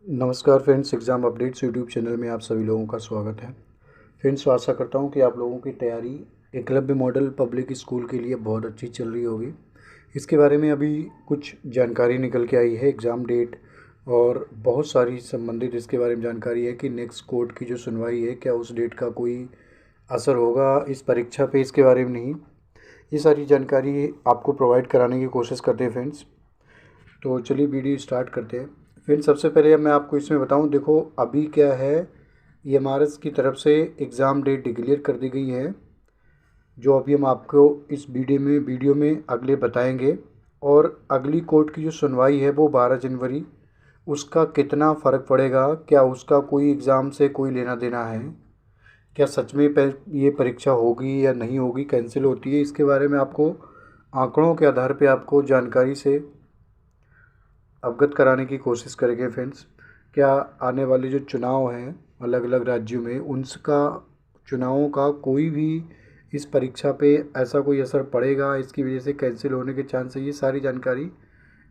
नमस्कार friends, exam updates YouTube channel में आप सभी लोगों का स्वागत है। फ्रेंड्स, आशा करता हूं कि आप लोगों की तैयारी एकलव्य मॉडल पब्लिक स्कूल के लिए बहुत अच्छी चल रही होगी। इसके बारे में अभी कुछ जानकारी निकल के आई है, एग्ज़ाम डेट और बहुत सारी संबंधित इसके बारे में जानकारी है कि नेक्स्ट कोर्ट की जो सुनवाई है, क्या उस डेट का कोई असर होगा इस परीक्षा पे, इसके बारे में नहीं। ये सारी जानकारी आपको प्रोवाइड कराने की कोशिश करते हैं फ्रेंड्स। तो चलिए वीडियो स्टार्ट करते हैं। फिर सबसे पहले मैं आपको इसमें बताऊं, देखो अभी क्या है, EMRS की तरफ से एग्ज़ाम डेट डिक्लेयर कर दी गई है, जो अभी हम आपको इस वीडियो में अगले बताएंगे। और अगली कोर्ट की जो सुनवाई है वो 12 जनवरी, उसका कितना फ़र्क पड़ेगा, क्या उसका कोई एग्ज़ाम से कोई लेना देना है, क्या सच में ये परीक्षा होगी या नहीं होगी, कैंसिल होती है, इसके बारे में आपको आंकड़ों के आधार पे आपको जानकारी से अवगत कराने की कोशिश करेंगे फ्रेंड्स। क्या आने वाले जो चुनाव हैं अलग अलग राज्यों में, उनका चुनावों का कोई भी इस परीक्षा पे ऐसा कोई असर पड़ेगा, इसकी वजह से कैंसिल होने के चांस है, ये सारी जानकारी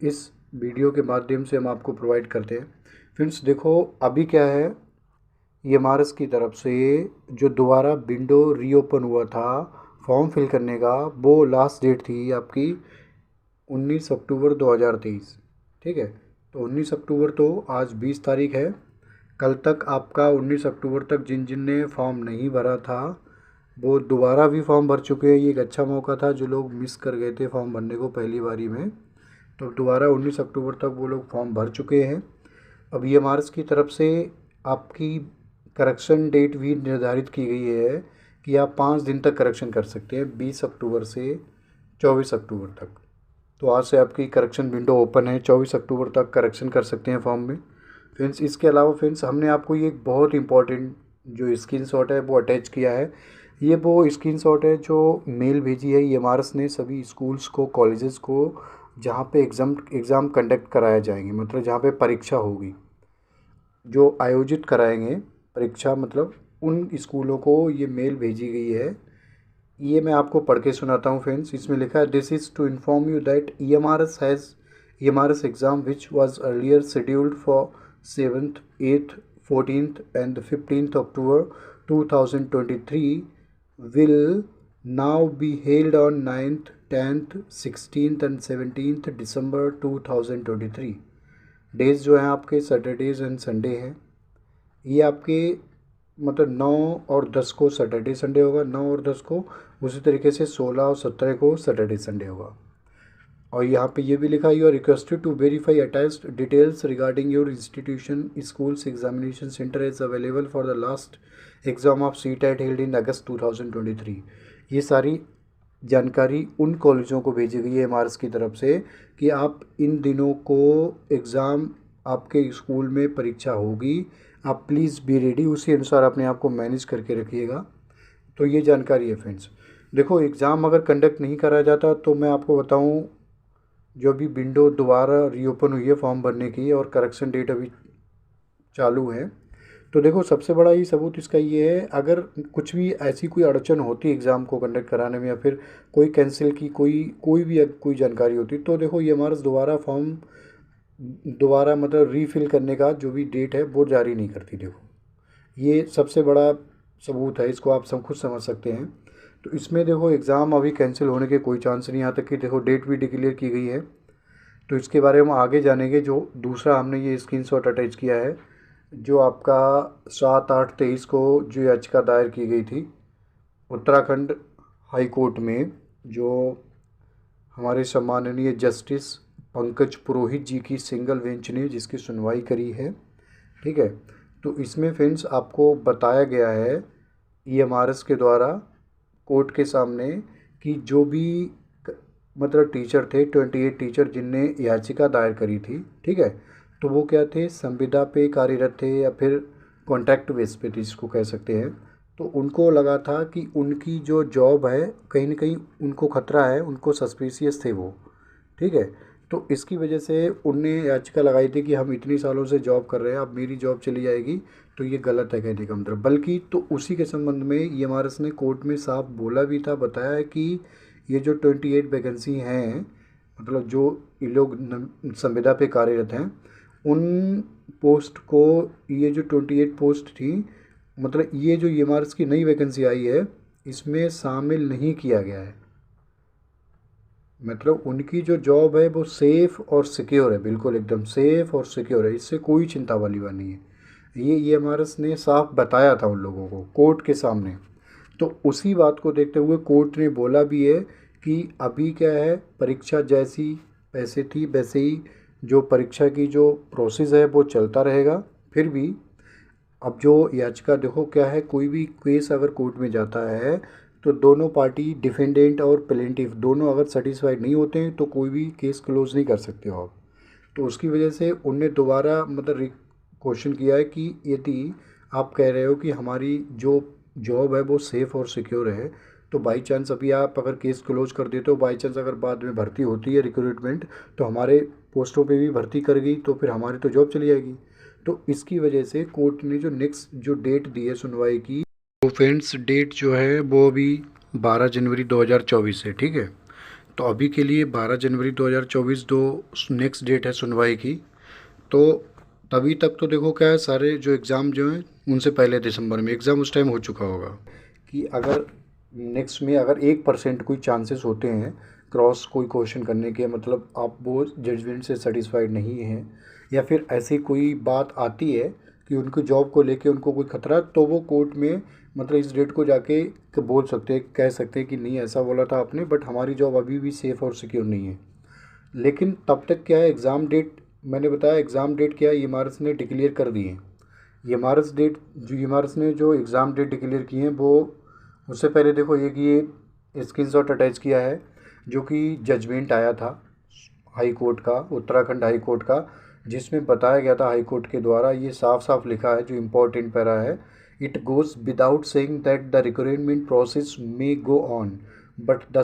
इस वीडियो के माध्यम से हम आपको प्रोवाइड करते हैं। फ्रेंड्स देखो अभी क्या है, EMRS की तरफ से जो दोबारा विंडो रीओपन हुआ था फॉर्म फिल करने का, वो लास्ट डेट थी आपकी 19 अक्टूबर 2023। ठीक है, तो 19 अक्टूबर तो आज 20 तारीख है। कल तक आपका 19 अक्टूबर तक जिन जिन ने फॉर्म नहीं भरा था वो दोबारा भी फॉर्म भर चुके हैं। ये एक अच्छा मौका था, जो लोग मिस कर गए थे फॉर्म भरने को पहली बारी में, तो दोबारा 19 अक्टूबर तक वो लोग फॉर्म भर चुके हैं। अब EMRS की तरफ से आपकी करेक्शन डेट भी निर्धारित की गई है कि आप 5 दिन तक करेक्शन कर सकते हैं, 20 अक्टूबर से 24 अक्टूबर तक। तो आज से आपकी करेक्शन विंडो ओपन है, 24 अक्टूबर तक करेक्शन कर सकते हैं फॉर्म में। फ्रेंड्स इसके अलावा फ्रेंड्स हमने आपको ये एक बहुत इंपॉर्टेंट जो स्क्रीनशॉट है वो अटैच किया है। ये वो स्क्रीनशॉट है जो मेल भेजी है EMRS ने सभी स्कूल्स को, कॉलेजेस को, जहाँ पे एग्ज़ाम कंडक्ट कराया जाएंगे, मतलब जहाँ पे परीक्षा होगी, जो आयोजित कराएंगे परीक्षा, मतलब उन स्कूलों को ये मेल भेजी गई है। ये मैं आपको पढ़ के सुनाता हूँ फ्रेंड्स। इसमें लिखा है, this is to inform you that EMRS exam which was earlier scheduled for 7th, 8th, 14th and 15th October 2023 will now be held on 9th, 10th, 16th and 17th December 2023। Days जो हैं आपके Saturdays and Sunday हैं। ये आपके मतलब 9 और 10 को Saturday Sunday होगा, 9 और 10 को, उसी तरीके से 16 और 17 को सैटरडे संडे होगा। और यहाँ पे ये भी लिखा, you are requested to verify attached details regarding your institution schools examination centre is available for the last exam of CTET held in August 2023। ये सारी जानकारी उन कॉलेजों को भेजी गई है EMRS की तरफ से कि आप इन दिनों को एग्ज़ाम आपके स्कूल में परीक्षा होगी, आप प्लीज़ बी रेडी, उसी अनुसार अपने आप को मैनेज करके रखिएगा। तो ये जानकारी है फ्रेंड्स। देखो एग्ज़ाम अगर कंडक्ट नहीं कराया जाता तो मैं आपको बताऊं, जो अभी विंडो दोबारा रीओपन हुई है फॉर्म भरने की और करेक्शन डेट अभी चालू है, तो देखो सबसे बड़ा ही सबूत इसका ये है, अगर कुछ भी ऐसी कोई अड़चन होती एग्ज़ाम को कंडक्ट कराने में या फिर कोई कैंसिल की कोई जानकारी होती, तो देखो EMRS दोबारा फॉर्म दोबारा मतलब रीफिल करने का जो भी डेट है वो जारी नहीं करती। देखो ये सबसे बड़ा सबूत है, इसको आप सब खुद समझ सकते हैं। तो इसमें देखो एग्ज़ाम अभी कैंसिल होने के कोई चांस नहीं, यहाँ तक कि देखो डेट भी डिक्लेयर की गई है। तो इसके बारे में आगे जानेंगे। जो दूसरा हमने ये स्क्रीनशॉट अटैच किया है, जो आपका 7/8/23 को जो याचिका दायर की गई थी उत्तराखंड हाई कोर्ट में, जो हमारे सम्माननीय जस्टिस पंकज पुरोहित जी की सिंगल बेंच ने जिसकी सुनवाई करी है। ठीक है, तो इसमें फ्रेंड्स आपको बताया गया है EMRS के द्वारा कोर्ट के सामने कि जो भी मतलब टीचर थे, 28 टीचर जिनने याचिका दायर करी थी, ठीक है, तो वो क्या थे, संविदा पे कार्यरत थे या फिर कॉन्ट्रैक्ट बेस पे जिसको कह सकते हैं। तो उनको लगा था कि उनकी जो जॉब है कहीं ना कहीं उनको खतरा है, उनको सस्पिशियस थे वो। ठीक है, तो इसकी वजह से उनने याचिका लगाई थी कि हम इतनी सालों से जॉब कर रहे हैं, अब मेरी जॉब चली जाएगी, तो ये गलत है कहने का मतलब। बल्कि तो उसी के संबंध में EMRS ने कोर्ट में साफ बोला भी था, बताया है कि ये जो 28 वैकेंसी हैं, मतलब जो ये लोग संविदा पे कार्यरत हैं, उन पोस्ट को, ये जो 28 पोस्ट थी, मतलब ये जो ईएमआरएस की नई वैकेंसी आई है इसमें शामिल नहीं किया गया है। मतलब उनकी जो जॉब है वो सेफ़ और सिक्योर है, बिल्कुल एकदम सेफ़ और सिक्योर है, इससे कोई चिंता वाली बात नहीं है। ये ईएमआरएस ने साफ बताया था उन लोगों को कोर्ट के सामने। तो उसी बात को देखते हुए कोर्ट ने बोला भी है कि अभी क्या है, परीक्षा जैसी वैसे थी वैसे ही जो परीक्षा की जो प्रोसेस है वो चलता रहेगा। फिर भी अब जो याचिका, देखो क्या है, कोई भी केस अगर कोर्ट में जाता है तो दोनों पार्टी, डिफेंडेंट और प्लेंटिफ, दोनों अगर सेटिस्फाइड नहीं होते हैं तो कोई भी केस क्लोज नहीं कर सकते हो आप। तो उसकी वजह से उनने दोबारा मतलब क्वेश्चन किया है कि यदि आप कह रहे हो कि हमारी जो जॉब है वो सेफ़ और सिक्योर है, तो बाई चांस अभी आप अगर केस क्लोज कर देते हो, बाई चांस अगर बाद में भर्ती होती है रिक्रूटमेंट, तो हमारे पोस्टों पे भी भर्ती करेगी तो फिर हमारी तो जॉब चली जाएगी। तो इसकी वजह से कोर्ट ने जो नेक्स्ट जो डेट दी है सुनवाई की, तो फ्रेंड्स डेट जो है वो अभी 12 जनवरी 2024 है, ठीक है। तो अभी के लिए 12 जनवरी 2024 दो नेक्स्ट डेट है सुनवाई की। तो तभी तक तो देखो क्या है, सारे जो एग्ज़ाम जो हैं उनसे पहले दिसंबर में एग्ज़ाम उस टाइम हो चुका होगा। कि अगर नेक्स्ट में अगर 1% कोई चांसेस होते हैं क्रॉस कोई क्वेश्चन करने के, मतलब आप वो जजमेंट से सेटिस्फाइड नहीं हैं, या फिर ऐसी कोई बात आती है कि उनको जॉब को लेके उनको कोई खतरा, तो वो कोर्ट में मतलब इस डेट को जाके बोल सकते हैं, कह सकते हैं कि नहीं ऐसा बोला था आपने, बट हमारी जॉब अभी भी सेफ़ और सिक्योर नहीं है। लेकिन तब तक क्या है, एग्ज़ाम डेट, मैंने बताया एग्ज़ाम डेट क्या है, ईएमआरएस ने डिक्लेयर कर दिए हैं। ईएमआरएस डेट, जो ईएमआरएस ने जो एग्ज़ाम डेट डिक्लेयर की हैं वो, उससे पहले देखो एक ये स्क्रीनशॉट अटैच किया है जो कि जजमेंट आया था हाई कोर्ट का, उत्तराखंड हाई कोर्ट का, जिसमें बताया गया था हाई कोर्ट के द्वारा, ये साफ साफ लिखा है जो इम्पोर्टेंट पैरा है, it goes without saying that the recruitment process may go on but the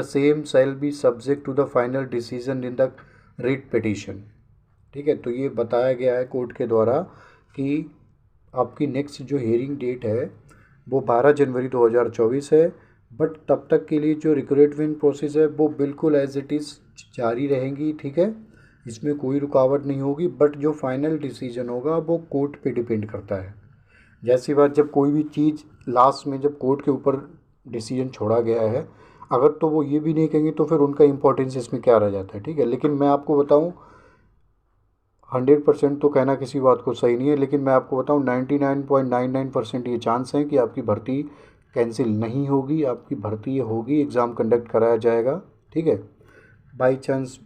same shall be subject to the final decision in the writ petition। ठीक है, तो ये बताया गया है कोर्ट के द्वारा कि आपकी नेक्स्ट जो हियरिंग डेट है वो 12 जनवरी 2024 है, बट तब तक के लिए जो रिक्रूटमेंट प्रोसेस है वो बिल्कुल एज इट इज़ जारी रहेंगी, ठीक है, इसमें कोई रुकावट नहीं होगी। बट जो फाइनल डिसीजन होगा वो कोर्ट पे डिपेंड करता है। जैसी बात, जब कोई भी चीज़ लास्ट में जब कोर्ट के ऊपर डिसीजन छोड़ा गया है, अगर तो वो ये भी नहीं कहेंगे तो फिर उनका इम्पोर्टेंस इसमें क्या रह जाता है, ठीक है। लेकिन मैं आपको बताऊं, 100% तो कहना किसी बात को सही नहीं है, लेकिन मैं आपको बताऊं 99.99% ये चांस है कि आपकी भर्ती कैंसिल नहीं होगी, आपकी भर्ती होगी, एग्ज़ाम कंडक्ट कराया जाएगा, ठीक है। बाई चांस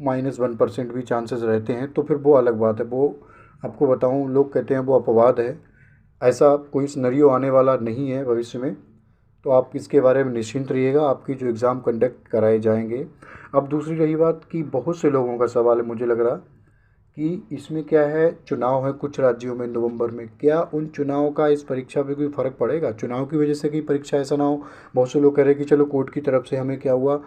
-1% भी चांसेस रहते हैं तो फिर वो अलग बात है, वो आपको बताऊं, लोग कहते हैं वो अपवाद है, ऐसा कोई सिनेरियो आने वाला नहीं है भविष्य में। तो आप इसके बारे में निश्चिंत रहिएगा, आपकी जो एग्ज़ाम कंडक्ट कराए जाएंगे। अब दूसरी रही बात कि बहुत से लोगों का सवाल है, मुझे लग रहा कि इसमें क्या है, चुनाव है कुछ राज्यों में नवंबर में, क्या उन चुनाव का इस परीक्षा पे कोई फ़र्क पड़ेगा? चुनाव की वजह से कि परीक्षा ऐसा ना हो, बहुत से लोग कह रहे हैं कि चलो कोर्ट की तरफ से हमें क्या हुआ,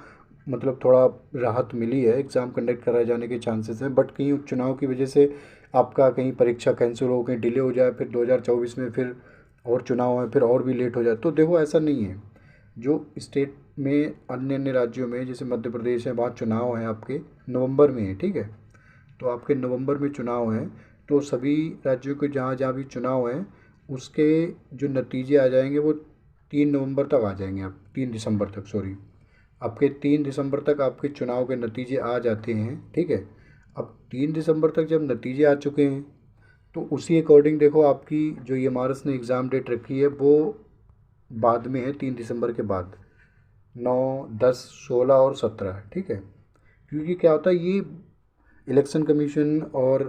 मतलब थोड़ा राहत मिली है, एग्ज़ाम कंडक्ट कराए जाने के चांसेस हैं, बट कहीं चुनाव की वजह से आपका कहीं परीक्षा कैंसिल हो, कहीं डिले हो जाए, फिर 2024 में फिर और चुनाव है, फिर और भी लेट हो जाए, तो देखो ऐसा नहीं है। जो स्टेट में अन्य अन्य राज्यों में जैसे मध्य प्रदेश है, वहाँ चुनाव है आपके नवंबर में है, ठीक है। तो आपके नवंबर में चुनाव हैं, तो सभी राज्यों के जहाँ जहाँ भी चुनाव हैं उसके जो नतीजे आ जाएंगे वो 3 नवंबर तक आ जाएंगे, आप 3 दिसंबर तक, सॉरी, आपके 3 दिसंबर तक आपके चुनाव के नतीजे आ जाते हैं, ठीक है। अब 3 दिसंबर तक जब नतीजे आ चुके हैं तो उसी अकॉर्डिंग देखो आपकी जो ईएमआरएस ने एग्ज़ाम डेट रखी है वो बाद में है, 3 दिसंबर के बाद 9, 10, 16 और 17, ठीक है। क्योंकि क्या होता है, ये इलेक्शन कमीशन और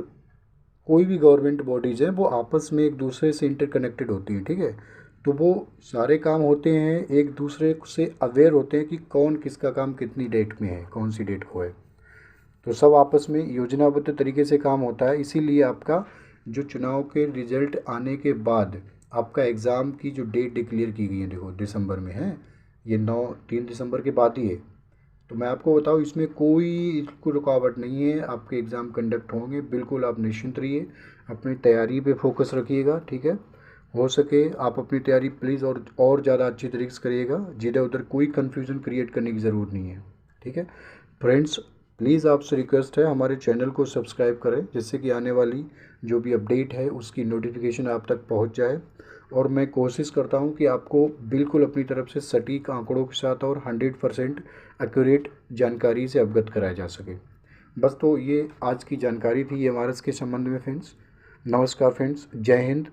कोई भी गवर्नमेंट बॉडीज़ हैं वो आपस में एक दूसरे से इंटरकनेक्टेड होती हैं, ठीक है। तो वो सारे काम होते हैं, एक दूसरे से अवेयर होते हैं कि कौन किसका काम कितनी डेट में है, कौन सी डेट को है, तो सब आपस में योजनाबद्ध तरीके से काम होता है। इसीलिए आपका जो चुनाव के रिजल्ट आने के बाद आपका एग्ज़ाम की जो डेट डिक्लेयर की गई है, देखो दिसंबर में है, ये 3 दिसंबर के बाद ही है। तो मैं आपको बताऊँ, इसमें कोई रुकावट नहीं है, आपके एग्ज़ाम कंडक्ट होंगे, बिल्कुल आप निश्चिंत रहिए, अपनी तैयारी पे फोकस रखिएगा, ठीक है। हो सके आप अपनी तैयारी प्लीज़ और ज़्यादा अच्छी तरीके से करिएगा, जिधर उधर कोई कन्फ्यूज़न क्रिएट करने की ज़रूरत नहीं है, ठीक है फ्रेंड्स। प्लीज़ आपसे रिक्वेस्ट है हमारे चैनल को सब्सक्राइब करें, जिससे कि आने वाली जो भी अपडेट है उसकी नोटिफिकेशन आप तक पहुंच जाए। और मैं कोशिश करता हूं कि आपको बिल्कुल अपनी तरफ से सटीक आंकड़ों के साथ और 100% एक्यूरेट जानकारी से अवगत कराया जा सके। बस तो ये आज की जानकारी थी एमआरएस के संबंध में फ्रेंड्स। नमस्कार फ्रेंड्स, जय हिंद।